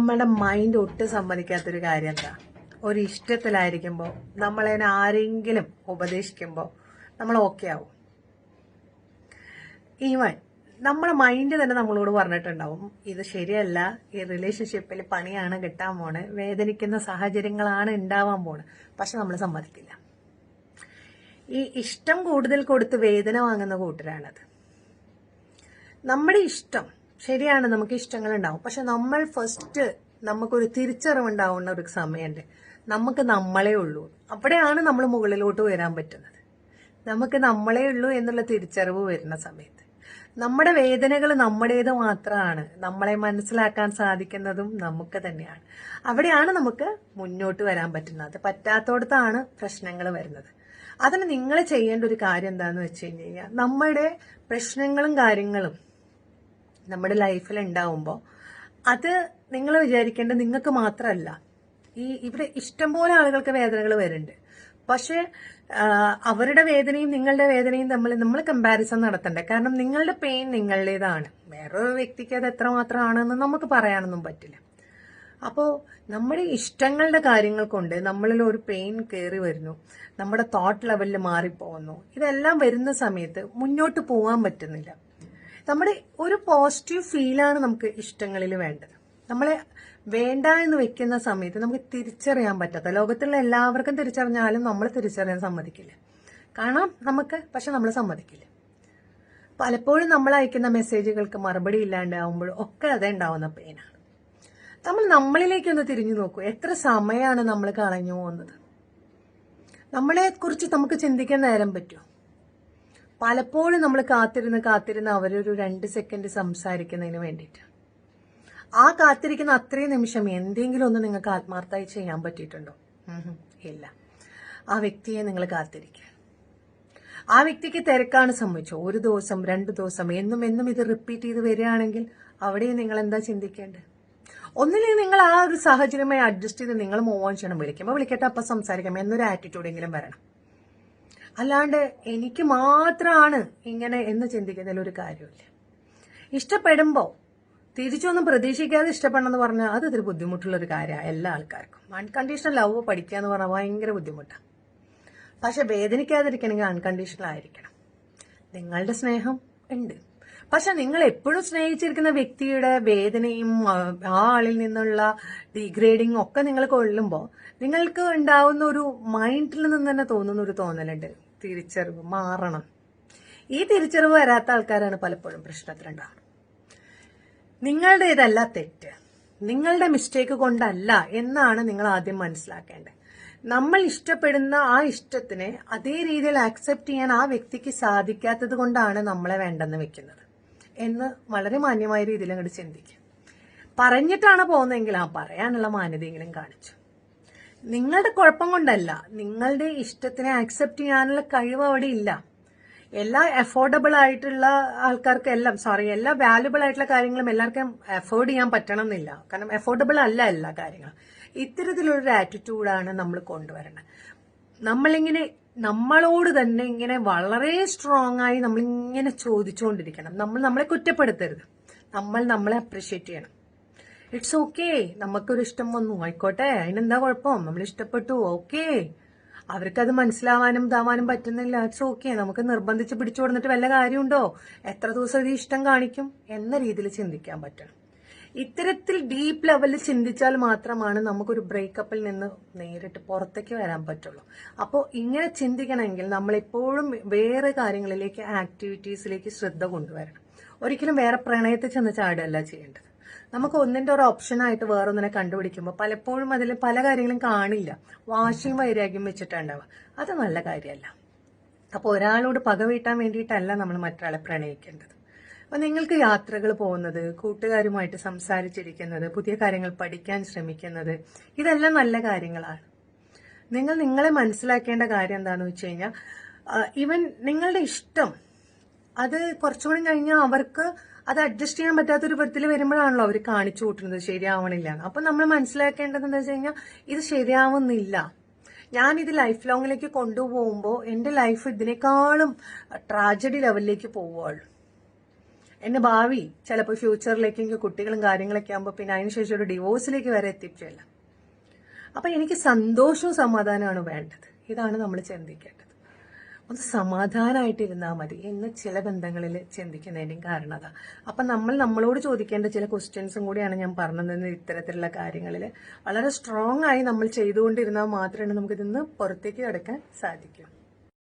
നമ്മുടെ മൈൻഡ് ഒട്ടും സമ്മതിക്കാത്തൊരു കാര്യം എന്താ, ഒരു ഇഷ്ടത്തിലായിരിക്കുമ്പോൾ നമ്മളതിനെ ആരെങ്കിലും ഉപദേശിക്കുമ്പോൾ നമ്മൾ ഓക്കെ ആവും. ഈവൻ നമ്മുടെ മൈൻഡ് തന്നെ നമ്മളോട് പറഞ്ഞിട്ടുണ്ടാവും, ഇത് ശരിയല്ല, ഈ റിലേഷൻഷിപ്പിൽ പണിയാണ് കിട്ടാൻ പോണ്, വേദനിക്കുന്ന സാഹചര്യങ്ങളാണ് ഉണ്ടാവാൻ പോണ്. പക്ഷെ നമ്മൾ സമ്മതിക്കില്ല. ഈ ഇഷ്ടം കൂടുതൽ കൊടുത്ത് വേദന വാങ്ങുന്ന കൂട്ടരാണത്. നമ്മുടെ ഇഷ്ടം ശരിയാണ്, നമുക്ക് ഇഷ്ടങ്ങൾ ഉണ്ടാവും. പക്ഷെ നമ്മൾ ഫസ്റ്റ് നമുക്കൊരു തിരിച്ചറിവുണ്ടാവുന്ന ഒരു സമയമുണ്ട്, നമുക്ക് നമ്മളേ ഉള്ളൂ. അവിടെയാണ് നമ്മൾ മുകളിലോട്ട് വരാൻ പറ്റുന്നത്. നമുക്ക് നമ്മളേ ഉള്ളൂ എന്നുള്ള തിരിച്ചറിവ് വരുന്ന സമയത്ത് നമ്മുടെ വേദനകൾ നമ്മുടേത് മാത്രമാണ്. നമ്മളെ മനസ്സിലാക്കാൻ സാധിക്കുന്നതും നമുക്ക് തന്നെയാണ്. അവിടെയാണ് നമുക്ക് മുന്നോട്ട് വരാൻ പറ്റുന്നത്. പറ്റാത്തോടത്താണ് പ്രശ്നങ്ങൾ വരുന്നത്. അതിന് നിങ്ങൾ ചെയ്യേണ്ട ഒരു കാര്യം എന്താണെന്ന് വെച്ച് കഴിഞ്ഞാൽ, നമ്മുടെ പ്രശ്നങ്ങളും കാര്യങ്ങളും നമ്മുടെ ലൈഫിൽ ഉണ്ടാവുമ്പോൾ അത് നിങ്ങൾ വിചാരിക്കേണ്ടത് നിങ്ങൾക്ക് മാത്രമല്ല. ഇവിടെ ഇഷ്ടംപോലെ ആളുകൾക്ക് വേദനകൾ വരുന്നുണ്ട്. പക്ഷെ അവരുടെ വേദനയും നിങ്ങളുടെ വേദനയും തമ്മിൽ നമ്മൾ കമ്പാരിസൺ നടത്തണ്ടേ. കാരണം നിങ്ങളുടെ പെയിൻ നിങ്ങളുടേതാണ്. വേറൊരു വ്യക്തിക്ക് അത് എത്രമാത്രമാണെന്ന് നമുക്ക് പറയാനൊന്നും പറ്റില്ല. അപ്പോൾ നമ്മുടെ ഇഷ്ടങ്ങളുടെ കാര്യങ്ങൾ കൊണ്ട് നമ്മളിൽ ഒരു പെയിൻ കയറി വരുന്നു, നമ്മുടെ തോട്ട് ലെവലിൽ മാറിപ്പോകുന്നു. ഇതെല്ലാം വരുന്ന സമയത്ത് മുന്നോട്ട് പോകാൻ പറ്റുന്നില്ല. നമ്മുടെ ഒരു പോസിറ്റീവ് ഫീലാണ് നമുക്ക് ഇഷ്ടങ്ങളിൽ വേണ്ടത്. നമ്മളെ വേണ്ട എന്ന് വെക്കുന്ന സമയത്ത് നമുക്ക് തിരിച്ചറിയാൻ പറ്റാത്ത, ലോകത്തുള്ള എല്ലാവർക്കും തിരിച്ചറിഞ്ഞാലും നമ്മൾ തിരിച്ചറിയാൻ സമ്മതിക്കില്ല. കാണാം നമുക്ക്, പക്ഷെ നമ്മൾ സമ്മതിക്കില്ല. പലപ്പോഴും നമ്മൾ അയക്കുന്ന മെസ്സേജുകൾക്ക് മറുപടി ഇല്ലാണ്ടാവുമ്പോഴും ഒക്കെ അതേ ഉണ്ടാവുന്ന പെയിനാണ്. നമ്മൾ നമ്മളിലേക്കൊന്ന് തിരിഞ്ഞു നോക്കൂ. എത്ര സമയമാണ് നമ്മൾ കളഞ്ഞു പോകുന്നത്? നമ്മളെ കുറിച്ച് നമുക്ക് ചിന്തിക്കാൻ നേരം പറ്റുമോ? പലപ്പോഴും നമ്മൾ കാത്തിരുന്ന് അവരൊരു 2 സെക്കൻഡ് സംസാരിക്കുന്നതിന് വേണ്ടിയിട്ട്. ആ കാത്തിരിക്കുന്ന അത്രയും നിമിഷം എന്തെങ്കിലും ഒന്ന് നിങ്ങൾക്ക് ആത്മാർത്ഥമായി ചെയ്യാൻ പറ്റിയിട്ടുണ്ടോ? ഇല്ല. ആ വ്യക്തിയെ നിങ്ങൾ കാത്തിരിക്കുക. ആ വ്യക്തിക്ക് തിരക്കാണ് സംഭവിച്ചോ, 1 ദിവസം 2 ദിവസം എന്നും ഇത് റിപ്പീറ്റ് ചെയ്ത് വരികയാണെങ്കിൽ അവിടെയും നിങ്ങൾ എന്താ ചിന്തിക്കേണ്ടത്? ഒന്നില്ലെങ്കിൽ നിങ്ങൾ ആ ഒരു സാഹചര്യമായി അഡ്ജസ്റ്റ് ചെയ്ത് നിങ്ങൾ മൂവ് ഓൺ ചെയ്യണം. വിളിക്കുമ്പോൾ വിളിക്കട്ടെ, അപ്പം സംസാരിക്കാം എന്നൊരു ആറ്റിറ്റ്യൂഡെങ്കിലും വരണം. അല്ലാണ്ട് എനിക്ക് മാത്രമാണ് ഇങ്ങനെ എന്ന് ചിന്തിക്കുന്നതിൽ ഒരു കാര്യമില്ല. ഇഷ്ടപ്പെടുമ്പോൾ തിരിച്ചൊന്നും പ്രതീക്ഷിക്കാതെ ഇഷ്ടപ്പെടണമെന്ന് പറഞ്ഞാൽ അത് ഇത്തിരി ബുദ്ധിമുട്ടുള്ളൊരു കാര്യമാണ് എല്ലാ ആൾക്കാർക്കും. അൺകണ്ടീഷണൽ ലവ് പഠിക്കുക എന്ന് പറഞ്ഞാൽ ഭയങ്കര ബുദ്ധിമുട്ടാണ്. പക്ഷെ വേദനിക്കാതിരിക്കണമെങ്കിൽ അൺകണ്ടീഷണൽ ആയിരിക്കണം. നിങ്ങളുടെ സ്നേഹം ഉണ്ട്, പക്ഷെ നിങ്ങൾ എപ്പോഴും സ്നേഹിച്ചിരിക്കുന്ന വ്യക്തിയുടെ വേദനയും ആ ആളിൽ നിന്നുള്ള ഡീഗ്രേഡിങ്ങും ഒക്കെ നിങ്ങൾ കൊള്ളുമ്പോൾ നിങ്ങൾക്ക് ഉണ്ടാവുന്ന ഒരു മൈൻഡിൽ നിന്ന് തന്നെ തോന്നുന്ന ഒരു തോന്നലുണ്ട്, തിരിച്ചറിവ് മാറണം. ഈ തിരിച്ചറിവ് വരാത്ത ആൾക്കാരാണ് പലപ്പോഴും പ്രശ്നത്തിലുണ്ടാവുന്നത്. നിങ്ങളുടെ ഇതല്ല തെറ്റ്, നിങ്ങളുടെ മിസ്റ്റേക്ക് കൊണ്ടല്ല എന്നാണ് നിങ്ങൾ ആദ്യം മനസ്സിലാക്കേണ്ടത്. നമ്മൾ ഇഷ്ടപ്പെടുന്ന ആ ഇഷ്ടത്തിനെ അതേ രീതിയിൽ ആക്സെപ്റ്റ് ചെയ്യാൻ ആ വ്യക്തിക്ക് സാധിക്കാത്തത് കൊണ്ടാണ് നമ്മളെ വേണ്ടെന്ന് വെക്കുന്നത് എന്ന് വളരെ മാന്യമായ രീതിയിൽ അങ്ങോട്ട് ചിന്തിക്കുക. പറഞ്ഞിട്ടാണ് പോകുന്നതെങ്കിൽ ആ പറയാനുള്ള മാന്യതയെങ്കിലും കാണിച്ചു. നിങ്ങളുടെ കുഴപ്പം കൊണ്ടല്ല, നിങ്ങളുടെ ഇഷ്ടത്തിനെ ആക്സെപ്റ്റ് ചെയ്യാനുള്ള കഴിവ് അവിടെ ഇല്ല. എല്ലാ അഫോർഡബിൾ ആയിട്ടുള്ള ആൾക്കാർക്ക് എല്ലാ വാല്യുബിൾ ആയിട്ടുള്ള കാര്യങ്ങളും എല്ലാവർക്കും അഫോർഡ് ചെയ്യാൻ പറ്റണം എന്നില്ല. കാരണം അഫോർഡബിൾ അല്ല എല്ലാ കാര്യങ്ങളും. ഇത്തരത്തിലൊരു ആറ്റിറ്റ്യൂഡാണ് നമ്മൾ കൊണ്ടുവരണം. നമ്മളിങ്ങനെ നമ്മളോട് തന്നെ ഇങ്ങനെ വളരെ സ്ട്രോങ് ആയി നമ്മളിങ്ങനെ ചോദിച്ചുകൊണ്ടിരിക്കണം. നമ്മളെ കുറ്റപ്പെടുത്തരുത്. നമ്മളെ അപ്രീഷിയേറ്റ് ചെയ്യണം. ഇറ്റ്സ് ഓക്കെ, നമുക്കൊരു ഇഷ്ടം വന്നു, ആയിക്കോട്ടെ, അതിനെന്താ കുഴപ്പം, നമ്മൾ ഇഷ്ടപ്പെട്ടു, ഓക്കെ. അവർക്കത് മനസ്സിലാവാനും ഇതാവാനും പറ്റുന്നില്ല, ഇറ്റ്സ് ഓക്കെ. നമുക്ക് നിർബന്ധിച്ച് പിടിച്ചു കൊടുത്തിട്ട് വല്ല കാര്യമുണ്ടോ? എത്ര ദിവസം ഇത് ഇഷ്ടം കാണിക്കും എന്ന രീതിയിൽ ചിന്തിക്കാൻ പറ്റണം. ഇത്തരത്തിൽ ഡീപ്പ് ലെവലിൽ ചിന്തിച്ചാൽ മാത്രമാണ് നമുക്കൊരു ബ്രേക്കപ്പിൽ നിന്ന് നേരിട്ട് പുറത്തേക്ക് വരാൻ പറ്റുള്ളൂ. അപ്പോൾ ഇങ്ങനെ ചിന്തിക്കണമെങ്കിൽ നമ്മളെപ്പോഴും വേറെ കാര്യങ്ങളിലേക്ക്, ആക്ടിവിറ്റീസിലേക്ക് ശ്രദ്ധ കൊണ്ടുവരണം. ഒരിക്കലും വേറെ പ്രണയത്തിൽ ചെന്ന് ചാടുകയല്ല ചെയ്യേണ്ടത്. നമുക്ക് ഒന്നിന്റെ ഒരു ഓപ്ഷനായിട്ട് വേറൊന്നിനെ കണ്ടുപിടിക്കുമ്പോൾ പലപ്പോഴും അതിൽ പല കാര്യങ്ങളും കാണില്ല. വാശിയും വൈരാഗ്യം വെച്ചിട്ടുണ്ടാവുക. അത് നല്ല കാര്യമല്ല. അപ്പോൾ ഒരാളോട് പക വീട്ടാൻ വേണ്ടിയിട്ടല്ല നമ്മൾ മറ്റൊരാളെ പ്രണയിക്കേണ്ടത്. അപ്പോൾ നിങ്ങൾക്ക് യാത്രകൾ പോകുന്നത്, കൂട്ടുകാരുമായിട്ട് സംസാരിച്ചിരിക്കുന്നത്, പുതിയ കാര്യങ്ങൾ പഠിക്കാൻ ശ്രമിക്കുന്നത്, ഇതെല്ലാം നല്ല കാര്യങ്ങളാണ്. നിങ്ങളെ മനസ്സിലാക്കേണ്ട കാര്യം എന്താണെന്ന് വെച്ച് കഴിഞ്ഞാൽ, ഈവൻ നിങ്ങളുടെ ഇഷ്ടം അത് കുറച്ചുകൂടി കഴിഞ്ഞാൽ അവർക്ക് അത് അഡ്ജസ്റ്റ് ചെയ്യാൻ പറ്റാത്തൊരു വിധത്തിൽ വരുമ്പോഴാണല്ലോ അവർ കാണിച്ചു കൂട്ടുന്നത് ശരിയാവണില്ല. അപ്പൊ നമ്മൾ മനസ്സിലാക്കേണ്ടത് എന്താ വെച്ച് കഴിഞ്ഞാൽ, ഇത് ശരിയാവുന്നില്ല, ഞാനിത് ലൈഫ് ലോങ്ങിലേക്ക് കൊണ്ടുപോകുമ്പോൾ എൻ്റെ ലൈഫ് ഇതിനേക്കാളും ട്രാജഡി ലെവലിലേക്ക് പോവുകയുള്ളൂ. എന്റെ ഭാവി ചിലപ്പോൾ ഫ്യൂച്ചറിലേക്ക് കുട്ടികളും കാര്യങ്ങളൊക്കെ ആകുമ്പോൾ പിന്നെ അതിനുശേഷം ഒരു ഡിവോഴ്സിലേക്ക് വരെ എത്തിച്ചല്ല. അപ്പൊ എനിക്ക് സന്തോഷവും സമാധാനമാണ് വേണ്ടത്. ഇതാണ് നമ്മൾ ചിന്തിക്കേണ്ടത്. ഒന്ന് സമാധാനമായിട്ടിരുന്നാൽ മതി എന്ന് ചില ബന്ധങ്ങളിൽ ചിന്തിക്കുന്നതിൻ്റെയും കാരണം അതാ. അപ്പം നമ്മളോട് ചോദിക്കേണ്ട ചില ക്വസ്റ്റ്യൻസും കൂടിയാണ് ഞാൻ പറഞ്ഞത്. ഇത്തരത്തിലുള്ള കാര്യങ്ങളിൽ വളരെ സ്ട്രോങ് ആയി നമ്മൾ ചെയ്തുകൊണ്ടിരുന്നാൽ മാത്രമേ നമുക്കിതിന്ന് പുറത്തേക്ക് കടക്കാൻ സാധിക്കൂ.